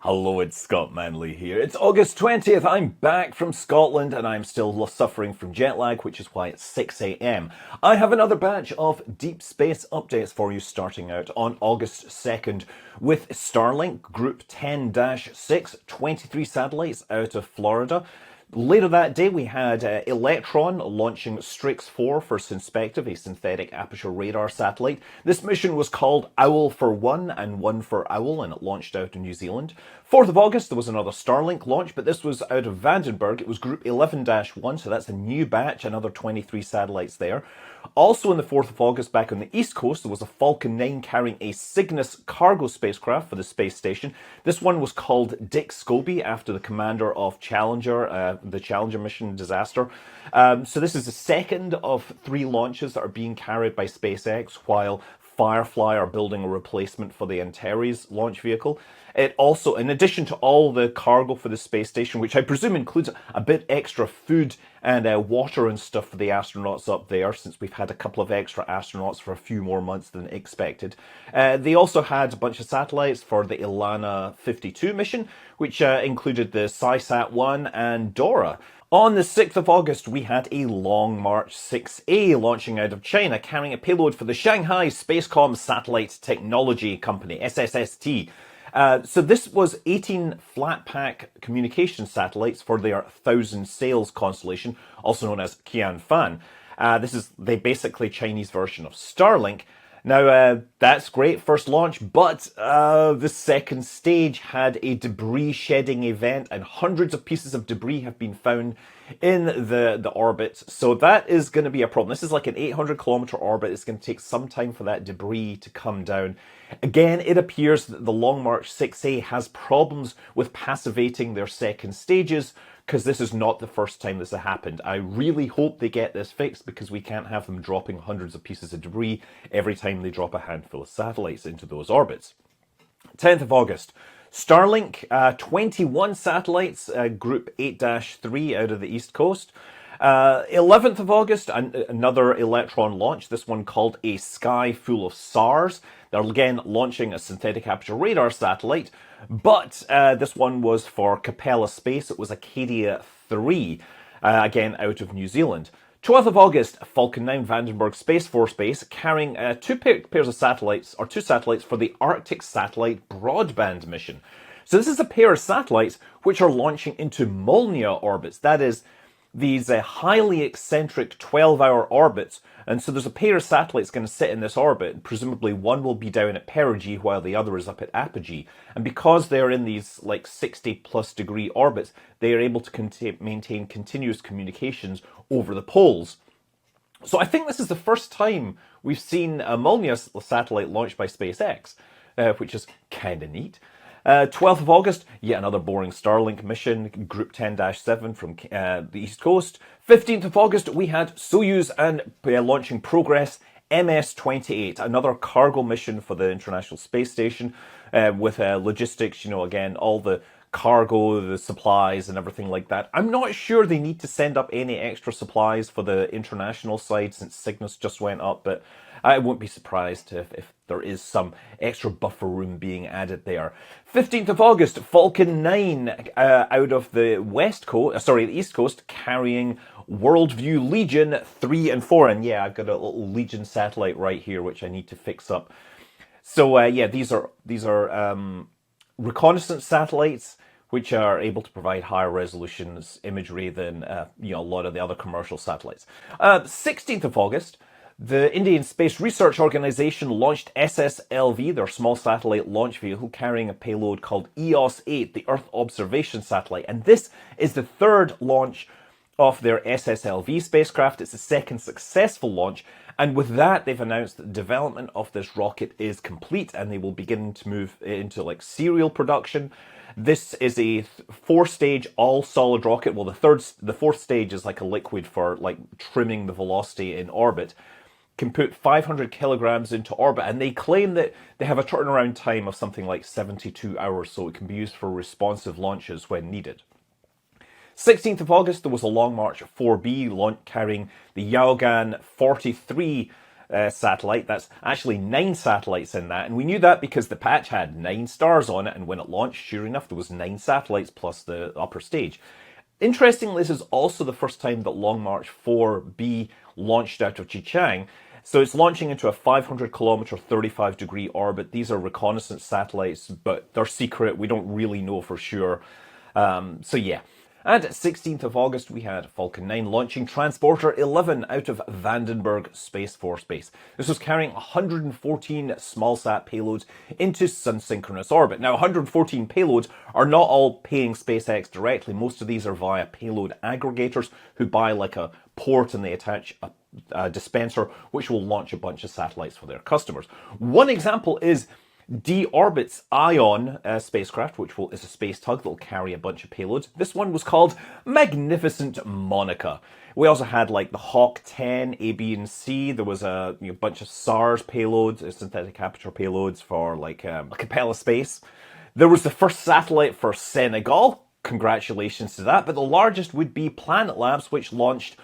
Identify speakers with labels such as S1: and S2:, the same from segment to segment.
S1: Hello, it's Scott Manley here. It's August 20th. I'm back from Scotland and I'm still suffering from jet lag, which is why it's 6 a.m. I have another batch of deep space updates for you starting out on August 2nd with Starlink Group 10-6, 23 satellites out of Florida. Later that day, we had Electron launching Strix 4 for Synspective, a synthetic aperture radar satellite. This mission was called Owl for One and One for Owl, and it launched out in New Zealand. 4th of August, there was another Starlink launch, but this was out of Vandenberg. It was Group 11-1, so that's a new batch, another 23 satellites there. Also on the 4th of August, back on the East Coast, there was a Falcon 9 carrying a Cygnus cargo spacecraft for the space station. This one was called Dick Scobie, after the commander of Challenger, the Challenger mission disaster. So this is the second of 3 launches that are being carried by SpaceX, while Firefly are building a replacement for the Antares launch vehicle. It also, in addition to all the cargo for the space station, which I presume includes a bit extra food and water and stuff for the astronauts up there, since we've had a couple of extra astronauts for a few more months than expected. They also had a bunch of satellites for the Ilana 52 mission, which included the SciSat-1 and Dora. On the 6th of August, we had a Long March 6A launching out of China, carrying a payload for the Shanghai Spacecom Satellite Technology Company, SSST. So this was 18 flat-pack communication satellites for their 1,000 Sails constellation, also known as Qianfan. This is the basically Chinese version of Starlink. Now, that's great, first launch, but the second stage had a debris shedding event, and hundreds of pieces of debris have been found in the orbit. So that is going to be a problem. This is like an 800-kilometer orbit. It's going to take some time for that debris to come down. Again, it appears that the Long March 6A has problems with passivating their second stages, because this is not the first time this has happened. I really hope they get this fixed, because we can't have them dropping hundreds of pieces of debris every time they drop a handful of satellites into those orbits. 10th of August, Starlink, 21 satellites, Group 8-3 out of the East Coast. 11th of August, another Electron launch, this one called A Sky Full of Stars. They're again launching a synthetic aperture radar satellite, but this one was for Capella Space. It was Acadia 3, again out of New Zealand. 12th of August, Falcon 9 Vandenberg Space Force Base carrying two pairs of satellites, or 2 satellites for the Arctic Satellite Broadband mission. So this is a pair of satellites which are launching into Molniya orbits. That is, these highly eccentric 12-hour orbits. And so there's a pair of satellites going to sit in this orbit. Presumably one will be down at perigee while the other is up at apogee. And because they're in these like 60+ degree orbits, they are able to maintain continuous communications over the poles. So I think this is the first time we've seen a Molniya satellite launched by SpaceX, which is kind of neat. 12th of August, yet another boring Starlink mission, Group 10-7 from the East Coast. 15th of August, we had Soyuz and launching Progress MS-28, another cargo mission for the International Space Station with logistics, again, all the cargo, the supplies and everything like that. I'm not sure they need to send up any extra supplies for the international side since Cygnus just went up, but I won't be surprised if there is some extra buffer room being added there. 15th of August, Falcon 9 out of the the East Coast, carrying Worldview Legion 3 and 4. And yeah, I've got a little Legion satellite right here, which I need to fix up. So yeah, these are reconnaissance satellites, which are able to provide higher resolution imagery than a lot of the other commercial satellites. 16th of August, the Indian Space Research Organisation launched SSLV, their small satellite launch vehicle, carrying a payload called EOS-8, the Earth Observation Satellite. And this is the 3rd launch of their SSLV spacecraft. It's the 2nd successful launch. And with that, they've announced that the development of this rocket is complete and they will begin to move into like serial production. This is a 4-stage all-solid rocket. Well, the 4th stage is like a liquid for like trimming the velocity in orbit. Can put 500 kilograms into orbit, and they claim that they have a turnaround time of something like 72 hours, so it can be used for responsive launches when needed. 16th of August, there was a Long March 4B launch carrying the Yaogan 43 satellite. That's actually 9 satellites in that, and we knew that because the patch had 9 stars on it, and when it launched, sure enough, there was 9 satellites plus the upper stage. Interestingly, this is also the first time that Long March 4B launched out of Jichang. So it's launching into a 500 kilometer, 35 degree orbit. These are reconnaissance satellites, but they're secret. We don't really know for sure. So yeah. And 16th of August, we had Falcon 9 launching Transporter 11 out of Vandenberg Space Force Base. This was carrying 114 smallsat payloads into sun-synchronous orbit. Now, 114 payloads are not all paying SpaceX directly. Most of these are via payload aggregators who buy like a port and they attach a dispenser, which will launch a bunch of satellites for their customers. One example is D-Orbit's Ion spacecraft, which is a space tug that will carry a bunch of payloads. This one was called Magnificent Monica. We also had like the Hawk 10, A, B, and C. There was a bunch of SARS payloads, synthetic aperture payloads for like Capella Space. There was the first satellite for Senegal. Congratulations to that. But the largest would be Planet Labs, which launched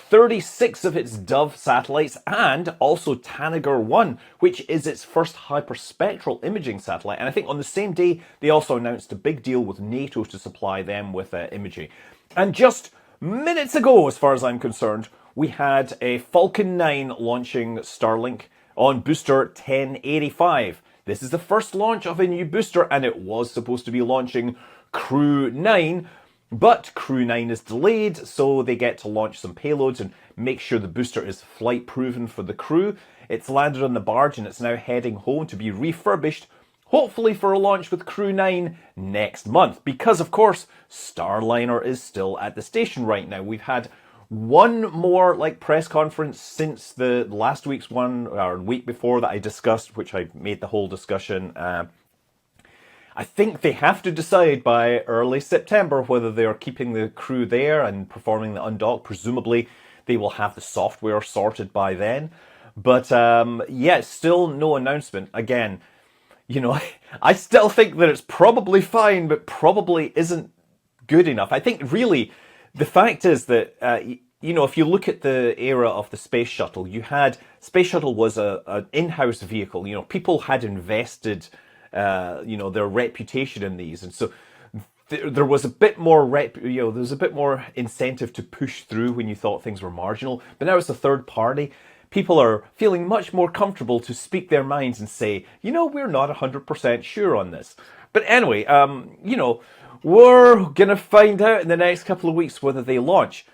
S1: 36 of its Dove satellites, and also Tanager 1, which is its first hyperspectral imaging satellite. And I think on the same day, they also announced a big deal with NATO to supply them with imagery. And just minutes ago, as far as I'm concerned, we had a Falcon 9 launching Starlink on booster 1085. This is the first launch of a new booster, and it was supposed to be launching Crew 9, but Crew 9 is delayed, so they get to launch some payloads and make sure the booster is flight proven for the crew. It's landed on the barge and it's now heading home to be refurbished, hopefully for a launch with Crew 9 next month. Because, of course, Starliner is still at the station right now. We've had one more press conference since the last week's one, or week before that I discussed, which I made the whole discussion. I think they have to decide by early September whether they are keeping the crew there and performing the undock. Presumably, they will have the software sorted by then. But yeah, still no announcement. Again, I still think that it's probably fine, but probably isn't good enough. I think really the fact is that, if you look at the era of the Space Shuttle, Space Shuttle was an in-house vehicle. People had invested their reputation in these, and so there was a bit more there's a bit more incentive to push through when you thought things were marginal. But now it's a third party. People are feeling much more comfortable to speak their minds and say, we're not 100% sure on this. But anyway, we're gonna find out in the next couple of weeks whether they launch.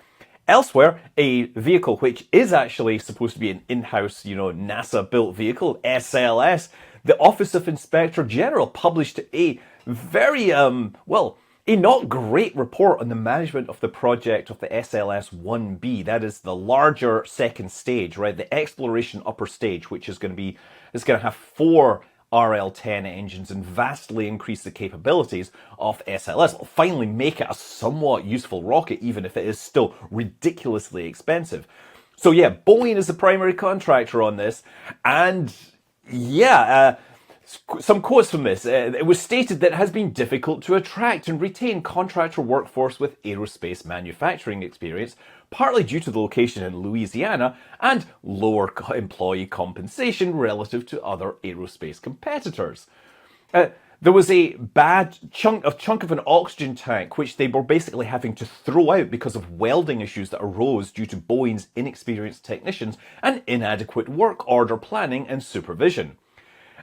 S1: Elsewhere, a vehicle which is actually supposed to be an in-house, NASA-built vehicle, SLS, the Office of Inspector General published a very, a not great report on the management of the project of the SLS-1B. That is the larger second stage, right? The exploration upper stage, which is going to have 4 RL-10 engines and vastly increase the capabilities of SLS. It'll finally make it a somewhat useful rocket, even if it is still ridiculously expensive. So yeah, Boeing is the primary contractor on this, and yeah, some quotes from this. It was stated that it has been difficult to attract and retain contractor workforce with aerospace manufacturing experience, partly due to the location in Louisiana and lower employee compensation relative to other aerospace competitors. There was a bad chunk of an oxygen tank, which they were basically having to throw out because of welding issues that arose due to Boeing's inexperienced technicians and inadequate work order planning and supervision.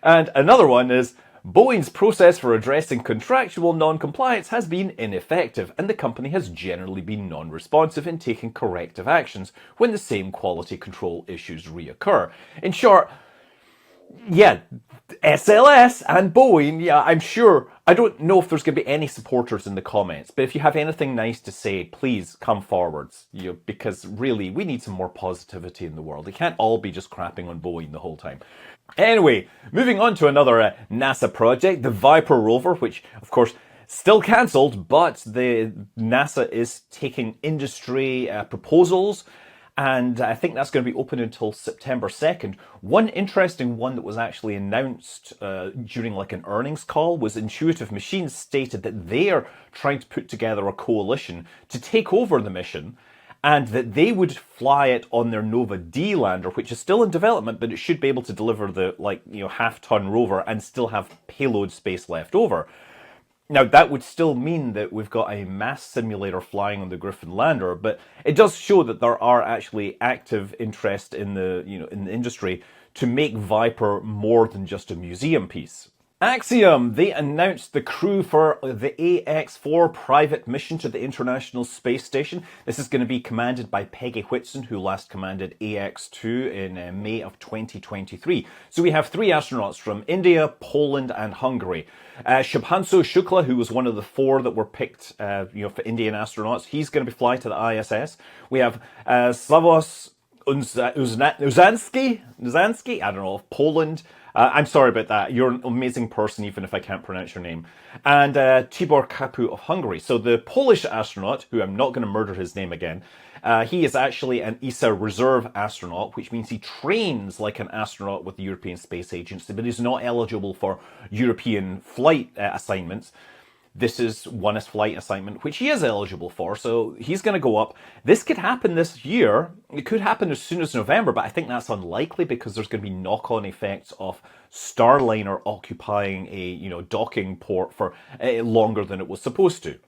S1: And another one is, Boeing's process for addressing contractual non-compliance has been ineffective, and the company has generally been non-responsive in taking corrective actions when the same quality control issues reoccur. In short, yeah, SLS and Boeing, yeah, I'm sure, I don't know if there's going to be any supporters in the comments, but if you have anything nice to say, please come forwards, because really, we need some more positivity in the world. It can't all be just crapping on Boeing the whole time. Anyway, moving on to another NASA project, the Viper rover, which, of course, still cancelled, but the NASA is taking industry proposals, and I think that's going to be open until September 2nd. One interesting one that was actually announced during an earnings call was Intuitive Machines stated that they are trying to put together a coalition to take over the mission and that they would fly it on their Nova D lander, which is still in development, but it should be able to deliver the half-ton rover and still have payload space left over. Now, that would still mean that we've got a mass simulator flying on the Griffin lander, but it does show that there are actually active interest in the industry to make Viper more than just a museum piece. Axiom, they announced the crew for the AX-4 private mission to the International Space Station. This is going to be commanded by Peggy Whitson, who last commanded AX-2 in May of 2023. So we have 3 astronauts from India, Poland, and Hungary. Shubhanshu Shukla, who was one of the 4 that were picked for Indian astronauts, he's going to be flying to the ISS. We have Slavos Uzansky, I don't know, of Poland. I'm sorry about that. You're an amazing person, even if I can't pronounce your name. And Tibor Kapu of Hungary. So the Polish astronaut, who I'm not going to murder his name again, he is actually an ESA reserve astronaut, which means he trains like an astronaut with the European Space Agency, but he's not eligible for European flight assignments. This is one flight assignment, which he is eligible for, so he's going to go up. This could happen this year. It could happen as soon as November, but I think that's unlikely because there's going to be knock-on effects of Starliner occupying a docking port for longer than it was supposed to.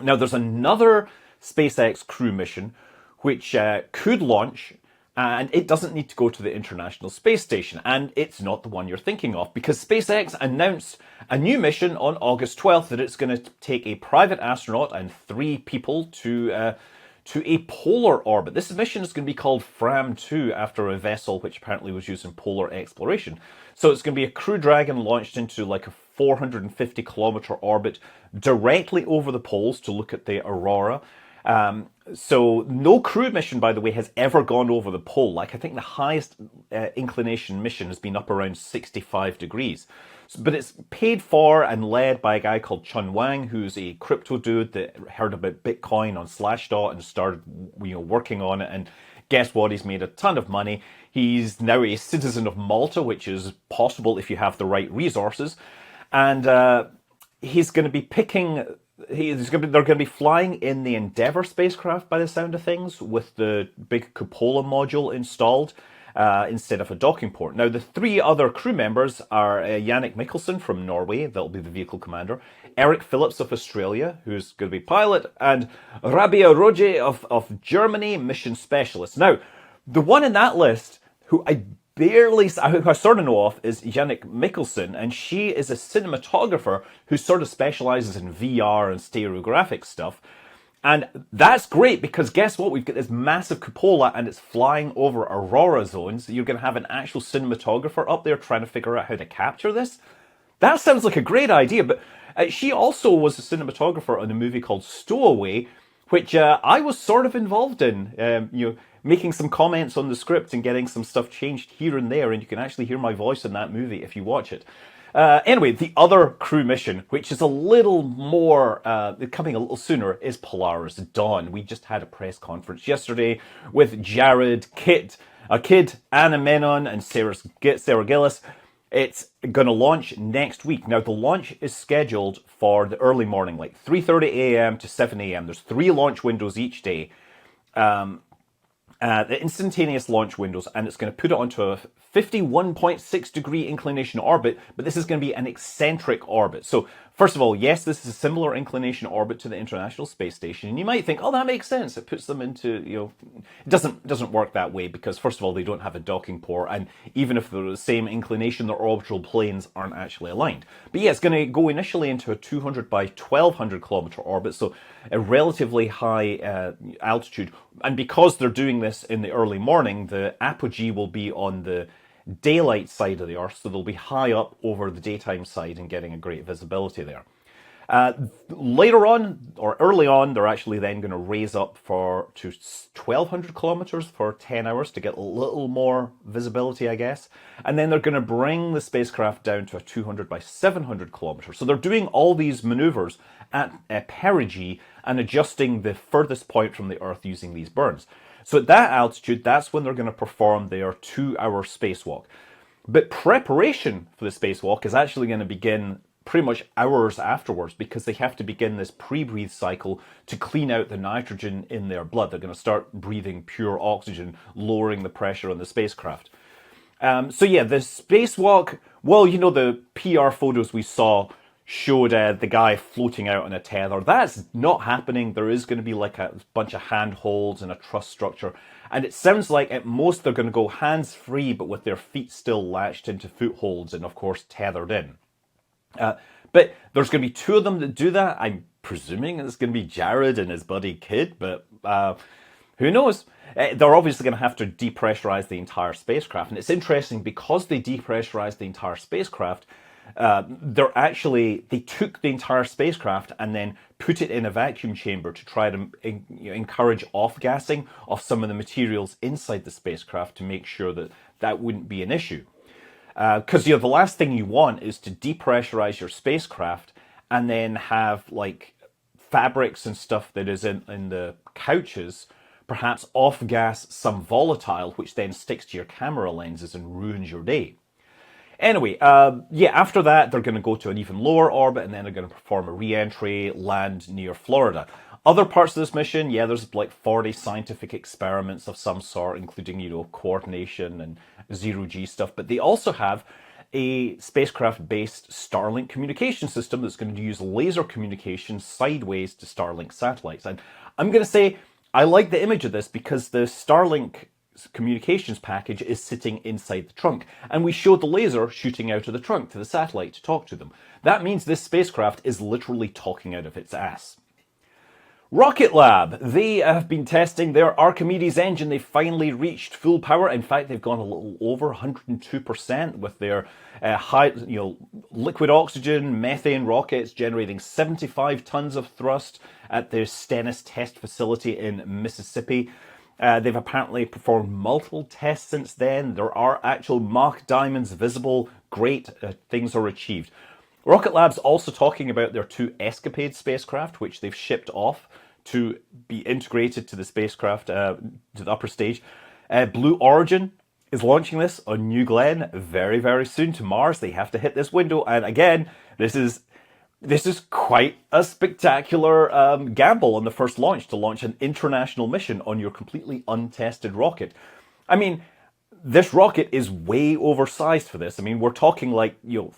S1: Now, there's another SpaceX crew mission which could launch, and it doesn't need to go to the International Space Station. And it's not the one you're thinking of, because SpaceX announced a new mission on August 12th that it's going to take a private astronaut and 3 people to a polar orbit. This mission is going to be called Fram 2, after a vessel which apparently was used in polar exploration. So it's going to be a Crew Dragon launched into like a 450-kilometer orbit directly over the poles to look at the aurora. So no crew mission, by the way, has ever gone over the pole. Like, I think the highest inclination mission has been up around 65 degrees. But it's paid for and led by a guy called Chun Wang, who's a crypto dude that heard about Bitcoin on Slashdot and started working on it. And guess what? He's made a ton of money. He's now a citizen of Malta, which is possible if you have the right resources. And he's going to be picking... They're going to be flying in the Endeavour spacecraft, by the sound of things, with the big cupola module installed instead of a docking port. Now, the 3 other crew members are Jannik Mikkelsen from Norway, that'll be the vehicle commander, Eric Phillips of Australia, who's going to be pilot, and Rabia Roje of Germany, mission specialist. Now, the one in that list who I sort of know of is Jannik Mikkelsen, and she is a cinematographer who sort of specializes in VR and stereographic stuff. And that's great, because guess what? We've got this massive cupola and it's flying over aurora zones. You're going to have an actual cinematographer up there trying to figure out how to capture this. That sounds like a great idea, but she also was a cinematographer on a movie called Stowaway, which I was sort of involved in, making some comments on the script and getting some stuff changed here and there, and you can actually hear my voice in that movie if you watch it. Anyway, the other crew mission, which is a little more, coming a little sooner, is Polaris Dawn. We just had a press conference yesterday with Jared, Kid, Anna Menon, and Sarah Gillis. It's going to launch next week. Now, the launch is scheduled for the early morning, like 3:30 a.m. to 7 a.m. There's 3 launch windows each day. The instantaneous launch windows, and it's going to put it onto a 51.6 degree inclination orbit, but this is going to be an eccentric orbit. So first of all, yes, this is a similar inclination orbit to the International Space Station, and you might think, oh, that makes sense. It puts them into, it doesn't work that way, because first of all, they don't have a docking port, and even if they're the same inclination, their orbital planes aren't actually aligned. But yeah, it's going to go initially into a 200 by 1200 kilometer orbit, so a relatively high altitude. And because they're doing this in the early morning, the apogee will be on the daylight side of the Earth, so they'll be high up over the daytime side and getting a great visibility there. Later on, or early on, they're actually then going to raise up to 1,200 kilometers for 10 hours to get a little more visibility, I guess. And then they're going to bring the spacecraft down to a 200 by 700 kilometers. So they're doing all these maneuvers at perigee and adjusting the furthest point from the Earth using these burns. So at that altitude, that's when they're going to perform their 2-hour spacewalk. But preparation for the spacewalk is actually going to begin pretty much hours afterwards, because they have to begin this pre-breathe cycle to clean out the nitrogen in their blood. They're going to start breathing pure oxygen, lowering the pressure on the spacecraft. So yeah, the spacewalk, well, you know, the PR photos we saw showed the guy floating out on a tether. That's not happening. There is going to be like a bunch of handholds and a truss structure. And it sounds like at most they're going to go hands-free, but with their feet still latched into footholds and, of course, tethered in. But there's going to be two of them that do that. I'm presuming it's going to be Jared and his buddy Kid, but who knows? They're obviously going to have to depressurize the entire spacecraft. And it's interesting, because they depressurized the entire spacecraft, they took the entire spacecraft and then put it in a vacuum chamber to try to encourage off-gassing of some of the materials inside the spacecraft to make sure that that wouldn't be an issue. Because the last thing you want is to depressurize your spacecraft and then have like fabrics and stuff that is in the couches perhaps off-gas some volatile, which then sticks to your camera lenses and ruins your day. Anyway, after that, they're going to go to an even lower orbit, and then they're going to perform a re-entry, land near Florida. Other parts of this mission, there's like 40 scientific experiments of some sort, including, coordination and zero-G stuff. But they also have a spacecraft-based Starlink communication system that's going to use laser communication sideways to Starlink satellites. And I'm going to say, I like the image of this because the Starlink communications package is sitting inside the trunk, and we showed the laser shooting out of the trunk to the satellite to talk to them. That means this spacecraft is literally talking out of its ass. Rocket Lab, they have been testing their Archimedes engine. They finally reached full power. In fact, they've gone a little over 102% with their liquid oxygen, methane rockets, generating 75 tons of thrust at their Stennis test facility in Mississippi. They've apparently performed multiple tests since then. There are actual Mach diamonds visible. Great things are achieved. Rocket Lab's also talking about their two Escapade spacecraft, which they've shipped off to be integrated to the spacecraft, to the upper stage. Blue Origin is launching this on New Glenn very, very soon to Mars. They have to hit this window. And again, this is quite a spectacular gamble on the first launch, to launch an international mission on your completely untested rocket. I mean, this rocket is way oversized for this. I mean, we're talking like,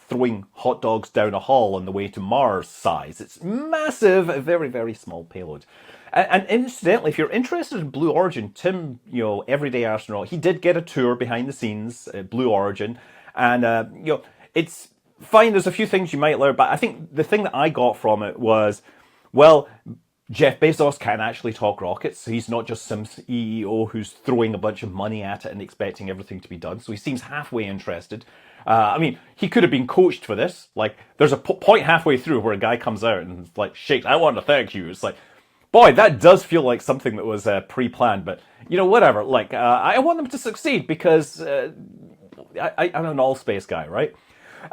S1: throwing hot dogs down a hall on the way to Mars size. It's massive, a very, very small payload. And incidentally, if you're interested in Blue Origin, Tim, everyday astronaut, he did get a tour behind the scenes at Blue Origin. And, it's fine. There's a few things you might learn, but I think the thing that I got from it was, well, Jeff Bezos can actually talk rockets. He's not just some CEO who's throwing a bunch of money at it and expecting everything to be done. So he seems halfway interested. I mean, he could have been coached for this. Like, there's a point halfway through where a guy comes out and like shakes, "I want to thank you." It's like, boy, that does feel like something that was pre-planned. But whatever. Like, I want them to succeed because I'm an all-space guy, right?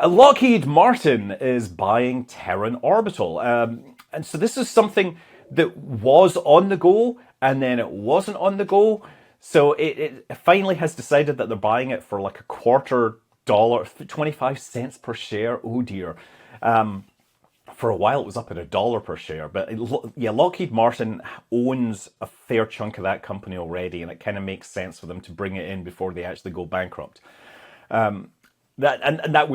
S1: Lockheed Martin is buying Terran Orbital. And so this is something that was on the go, and then it wasn't on the go. So it finally has decided that they're buying it for like $0.25, 25 cents per share. Oh dear. For a while it was up at $1 per share. But Lockheed Martin owns a fair chunk of that company already, and it kind of makes sense for them to bring it in before they actually go bankrupt. That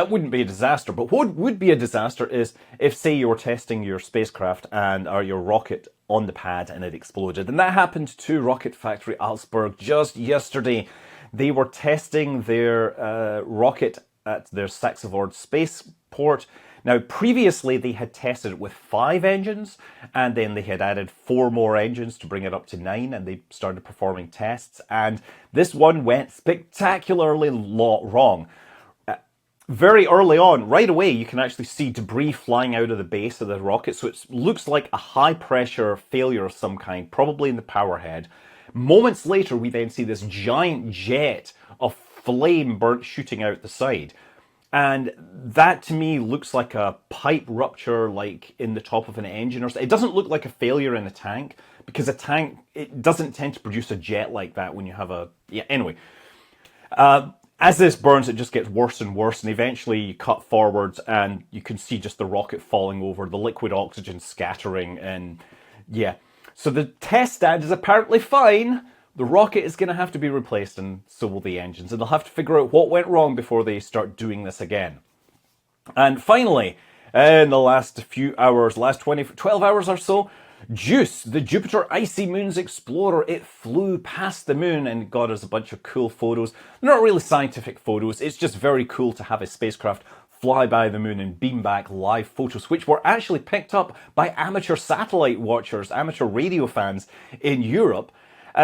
S1: wouldn't be a disaster. But what would be a disaster is if, say, you were testing your spacecraft or your rocket on the pad and it exploded. And that happened to Rocket Factory Augsburg just yesterday. They were testing their rocket at their SaxaVord Spaceport. Now, previously they had tested it with 5 engines, and then they had added 4 more engines to bring it up to 9, and they started performing tests, and this one went spectacularly wrong. Very early on, right away, you can actually see debris flying out of the base of the rocket, so it looks like a high-pressure failure of some kind, probably in the power head. Moments later, we then see this giant jet of flame burnt shooting out the side. And that, to me, looks like a pipe rupture, like in the top of an engine or something. It doesn't look like a failure in a tank, because a tank, it doesn't tend to produce a jet like that when you have a... Yeah, anyway. as this burns, it just gets worse and worse, and eventually you cut forwards and you can see just the rocket falling over, the liquid oxygen scattering, and yeah. So the test stand is apparently fine. The rocket is going to have to be replaced, and so will the engines, and they'll have to figure out what went wrong before they start doing this again. And finally, in the last few hours, last 12 hours or so, JUICE, the Jupiter Icy Moons Explorer, it flew past the moon and got us a bunch of cool photos. They're not really scientific photos, it's just very cool to have a spacecraft fly by the moon and beam back live photos, which were actually picked up by amateur satellite watchers, amateur radio fans in Europe.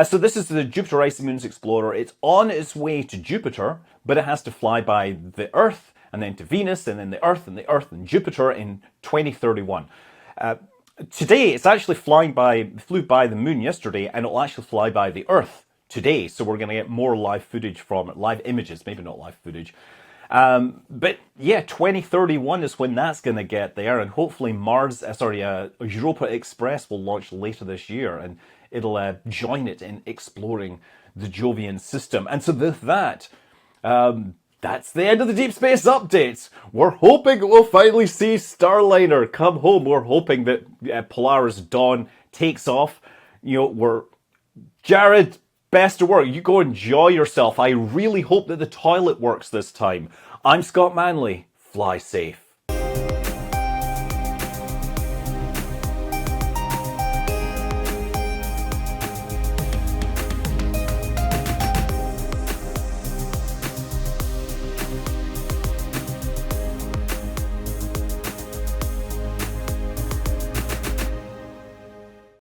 S1: So this is the Jupiter Icy Moons Explorer. It's on its way to Jupiter, but it has to fly by the Earth, and then to Venus, and then the Earth, and Jupiter in 2031. Today, it's actually flew by the moon yesterday, and it'll actually fly by the Earth today. So we're going to get more live footage from it, live images, maybe not live footage. But yeah, 2031 is when that's going to get there, and hopefully Europa Express will launch later this year, and it'll join it in exploring the Jovian system. And so with that, that's the end of the Deep Space Updates. We're hoping we'll finally see Starliner come home. We're hoping that Polaris Dawn takes off. Jared, best of work. You go enjoy yourself. I really hope that the toilet works this time. I'm Scott Manley. Fly safe.